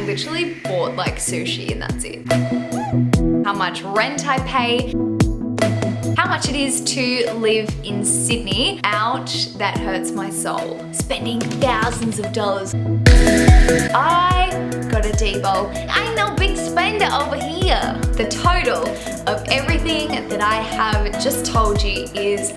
literally bought like sushi and that's it. How much rent I pay, how much it is to live in Sydney. Ouch, that hurts my soul. Spending thousands of dollars. I got a D-bowl. I ain't no big spender over here. The total of everything that I have just told you is...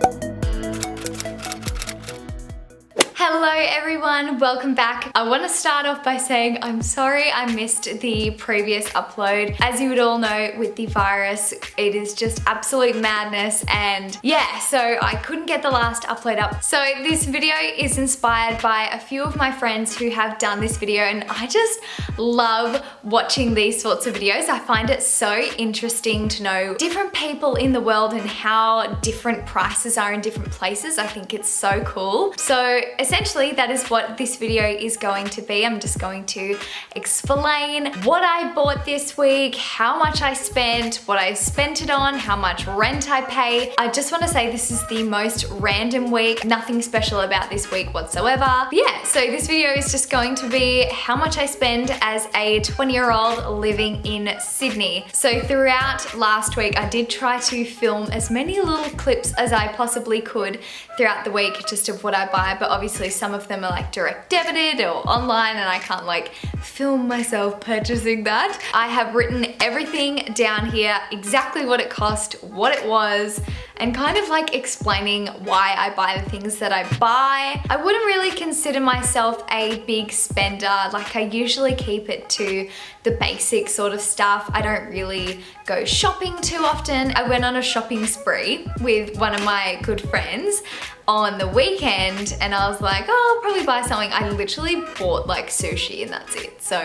Hello everyone, welcome back. I want to start off by saying I'm sorry I missed the previous upload. As you would all know, with the virus, it is just absolute madness, and yeah, so I couldn't get the last upload up. So this video is inspired by a few of my friends who have done this video, and I just love watching these sorts of videos. I find it so interesting to know different people in the world and how different prices are in different places. I think it's so cool. So essentially, that is what this video is going to be. I'm just going to explain what I bought this week, how much I spent, what I spent it on, how much rent I pay. I just want to say this is the most random week, nothing special about this week whatsoever. But yeah, so this video is just going to be how much I spend as a 20-year-old living in Sydney. So throughout last week, I did try to film as many little clips as I possibly could throughout the week just of what I buy, but obviously some of them are like direct debited or online and I can't like film myself purchasing that. I have written everything down here, exactly what it cost, what it was, and kind of like explaining why I buy the things that I buy. I wouldn't really consider myself a big spender. Like I usually keep it to the basic sort of stuff. I don't really go shopping too often. I went on a shopping spree with one of my good friends on the weekend and I was like, oh, I'll probably buy something. I literally bought like sushi and that's it. So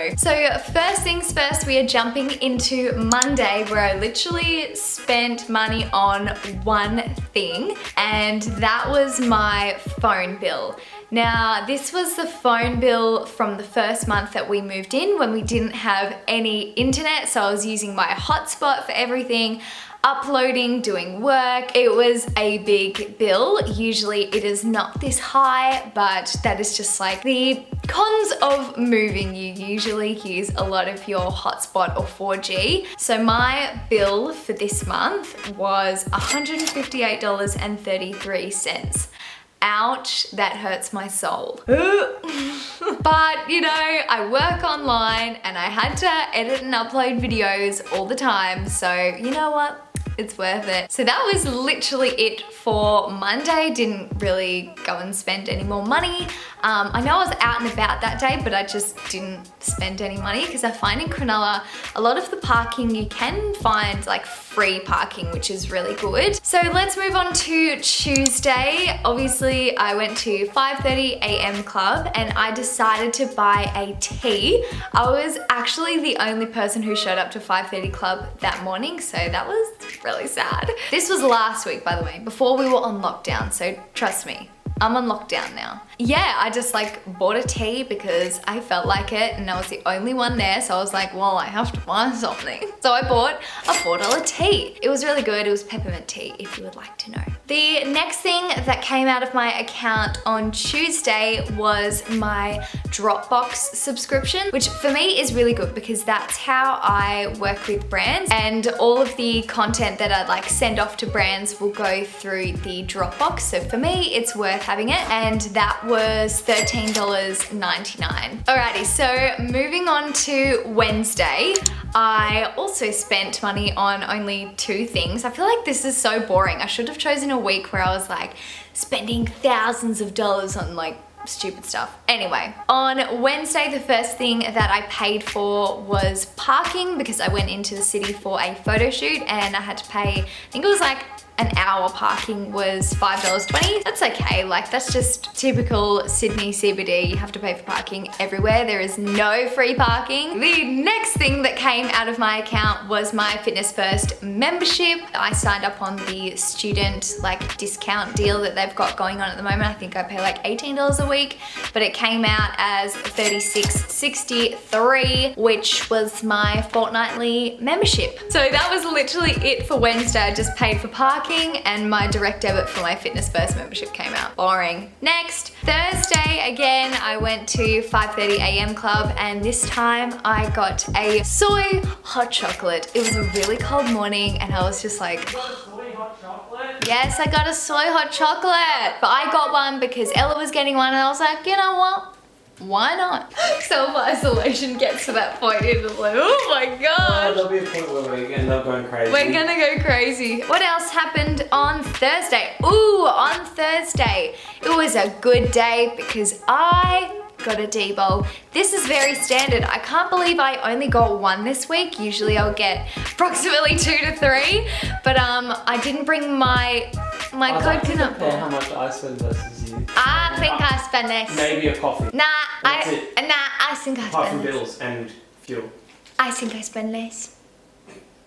first things first, we are jumping into Monday where I literally spent money on one thing, and that was my phone bill. Now, this was the phone bill from the first month that we moved in when we didn't have any internet, so I was using my hotspot for everything, uploading, doing work. It was a big bill. Usually it is not this high, but that is just like the cons of moving. You usually use a lot of your hotspot or 4G. So my bill for this month was $158.33. Ouch, that hurts my soul. But you know, I work online and I had to edit and upload videos all the time, so you know what? It's worth it. So that was literally it for Monday. Didn't really go and spend any more money. I know I was out and about that day, but I just didn't spend any money because I find in Cronulla, a lot of the parking, you can find like free parking, which is really good. So let's move on to Tuesday. Obviously, I went to 5:30 a.m. club and I decided to buy a tea. I was actually the only person who showed up to 5:30 club that morning, so that was really sad. This was last week, by the way, before we were on lockdown, so trust me, I'm on lockdown now. Yeah, I just like bought a tea because I felt like it and I was the only one there, so I was like, well, I have to buy something. So I bought a $4 tea. It was really good. It was peppermint tea, if you would like to know. The next thing that came out of my account on Tuesday was my Dropbox subscription, which for me is really good because that's how I work with brands, and all of the content that I like send off to brands will go through the Dropbox. So for me, it's worth having it, and that was $13.99. Alrighty, so moving on to Wednesday, I also spent money on only two things. I feel like this is so boring. I should have chosen a week where I was like spending thousands of dollars on like stupid stuff. Anyway, on Wednesday, the first thing that I paid for was parking because I went into the city for a photo shoot and I had to pay, I think it was like an hour parking was $5.20. That's okay, like that's just typical Sydney CBD. You have to pay for parking everywhere. There is no free parking. The next thing that came out of my account was my Fitness First membership. I signed up on the student like discount deal that they've got going on at the moment. I think I pay like $18 a week, but it came out as $36.63, which was my fortnightly membership. So that was literally it for Wednesday. I just paid for parking parking, and my direct debit for my Fitness First membership came out. Boring. Next, Thursday again, I went to 5:30 a.m. club, and this time I got a soy hot chocolate. It was a really cold morning and I was just like, soy hot chocolate? Yes, I got a soy hot chocolate. But I got one because Ella was getting one and I was like, you know what? Why not? Self-isolation gets to that point and it's like, oh my god. There'll be a point where we end up going crazy. We're gonna go crazy. What else happened on Thursday? Ooh, on Thursday, it was a good day because I got a D-bowl. This is very standard. I can't believe I only got one this week. Usually I'll get approximately 2 to 3, but I didn't bring my coconut ball. How much I spend versus you? I think I spend less. Maybe a coffee. I think I Apart spend from less. bills and fuel. I think I spend less.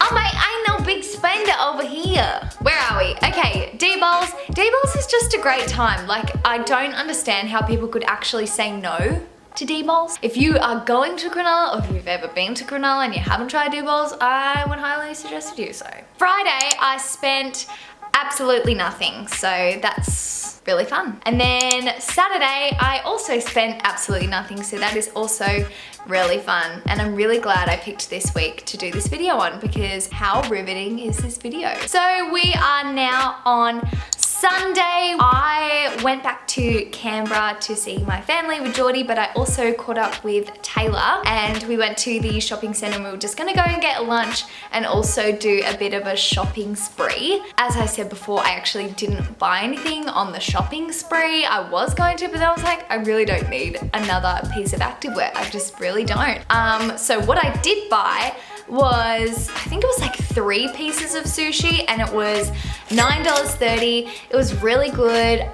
Oh my, I know big spender over here. Where are we? Okay, D-bowls. D-bowls is just a great time. Like, I don't understand how people could actually say no to D-bowls. If you are going to Cronulla, or if you've ever been to Cronulla and you haven't tried D-bowls, I would highly suggest you do so. Friday, I spent absolutely nothing, so that's really fun. And then Saturday, I also spent absolutely nothing, so that is also really fun. And I'm really glad I picked this week to do this video on because how riveting is this video? So we are now on Sunday. I went back to Canberra to see my family with Geordie, but I also caught up with Taylor and we went to the shopping centre and we were just gonna go and get lunch and also do a bit of a shopping spree. As I said before, I actually didn't buy anything on the shopping spree. I was going to, but then I was like, I really don't need another piece of activewear. I just really don't. So what I did buy was, I think it was like 3 pieces of sushi and it was $9.30. It was really good.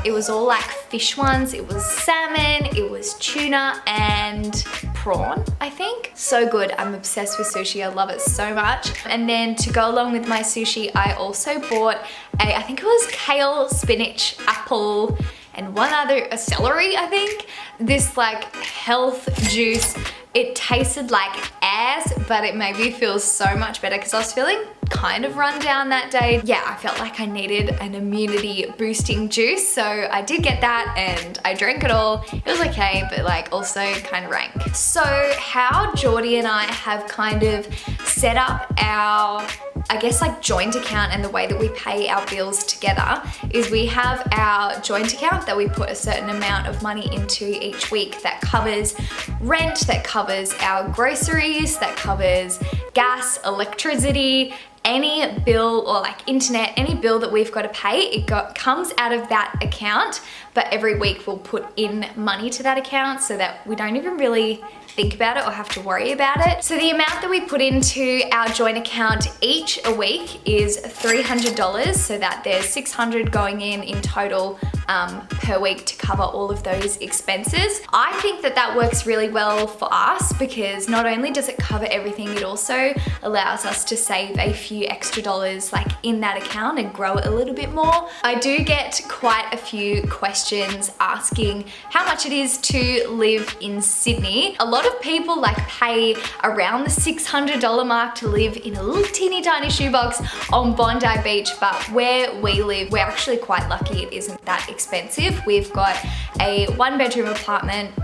It was all like fish ones. It was salmon, it was tuna and prawn, I think. So good. I'm obsessed with sushi. I love it so much. And then to go along with my sushi, I also bought I think it was kale, spinach, apple, and one other, a celery, I think. This like health juice. It tasted like ass, but it made me feel so much better because I was feeling kind of run down that day. Yeah, I felt like I needed an immunity boosting juice, so I did get that and I drank it all. It was okay, but like also kind of rank. So how Geordie and I have kind of set up our, I guess like joint account and the way that we pay our bills together is we have our joint account that we put a certain amount of money into each week that covers rent, that covers our groceries, that covers gas, electricity, any bill or like internet, any bill that we've got to pay, comes out of that account, but every week we'll put in money to that account so that we don't even really think about it or have to worry about it. So the amount that we put into our joint account each a week is $300, so that there's $600 going in total per week to cover all of those expenses. I think that that works really well for us because not only does it cover everything, it also allows us to save a few extra dollars like in that account and grow it a little bit more. I do get quite a few questions asking how much it is to live in Sydney. A lot of people like pay around the $600 mark to live in a little teeny tiny shoebox on Bondi Beach, but where we live, we're actually quite lucky. It isn't that expensive. We've got a 1-bedroom apartment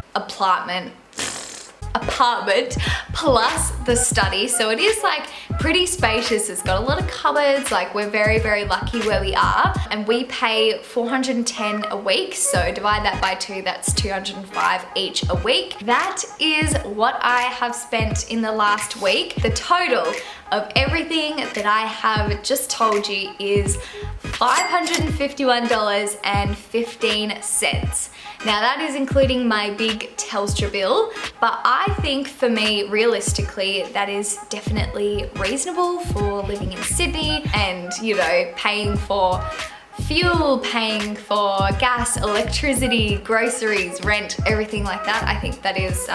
plus the study, so it is like pretty spacious. It's got a lot of cupboards. Like we're very, very lucky where we are, and we pay $410 a week, so divide that by 2, that's $205 each a week. That is what I have spent in the last week. The total of everything that I have just told you is $551.15. Now that is including my big Telstra bill, but I think for me, realistically, that is definitely reasonable for living in Sydney and, you know, paying for fuel, paying for gas, electricity, groceries, rent, everything like that. I think that is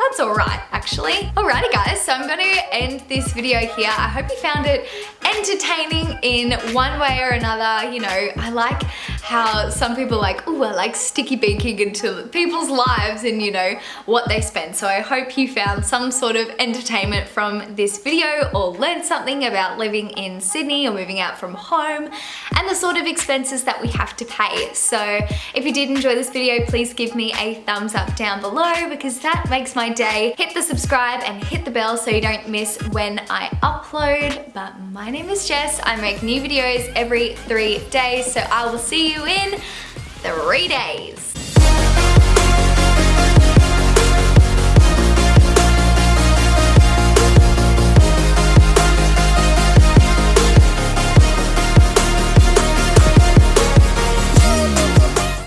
that's all right, actually. Alrighty guys, so I'm gonna end this video here. I hope you found it entertaining in one way or another. You know, I like how some people are like, oh, I like sticky beaking into people's lives and you know, what they spend. So I hope you found some sort of entertainment from this video or learned something about living in Sydney or moving out from home and the sort of expenses that we have to pay. So if you did enjoy this video, please give me a thumbs up down below because that makes my day. Hit the subscribe and hit the bell so you don't miss when I upload. But my name is Jess. I make new videos every 3 days, so I will see you in 3 days.